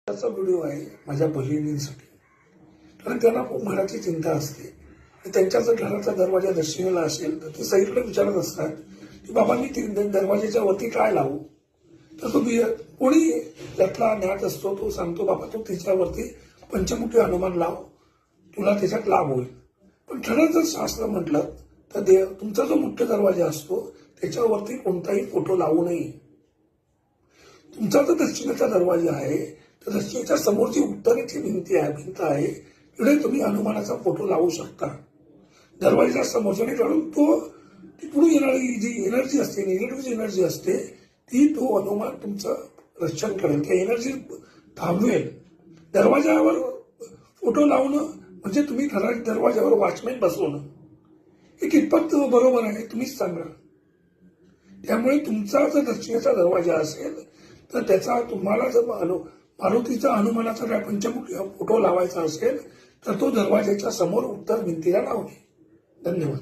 त्याचा व्हिडिओ आहे माझ्या बहिणींसाठी, कारण त्यांना खूप घराची चिंता असते. त्यांच्या जर घराचा दरवाजा दक्षिणेला असेल तर ते साईडला विचारत असतात की बाबा मी दरवाजाच्या वरती काय लावू. तर तुम्ही कोणी त्यातला ज्ञात असतो तो सांगतो बाबा तू तिच्यावरती पंचमुखी हनुमान लाव, तुला त्याच्यात लाभ होईल. पण खरंच जर शास्त्र म्हटलं तर तुमचा जो मुख्य दरवाजा असतो त्याच्यावरती कोणताही फोटो लावू नये. तुमचा जो दक्षिणेचा दरवाजा आहे तर दक्षिणेच्या समोरची उत्तरेची भिंत आहे, तिकडे तुम्ही हनुमानाचा फोटो लावू शकता. दरवाजा समोरच्याने काढून तो तिकडून येणारी जी एनर्जी असते, निगेटिव्ह एनर्जी असते, ती तो हनुमान तुमचं रक्षण करेल, त्या एनर्जी थांबवेल. दरवाजावर फोटो लावणं म्हणजे तुम्ही घराच्या दरवाजावर वॉचमॅन बसवणं, हे कितपत बरोबर आहे तुम्हीच सांगा. त्यामुळे तुमचा जर दक्षिणेचा दरवाजा असेल तर त्याचा तुम्हाला जर मारुतीचा हनुमानाचा काय पंचमुखी फोटो लावायचा असेल तर तो दरवाजाच्या समोर उत्तर भिंतीला लावणे. धन्यवाद.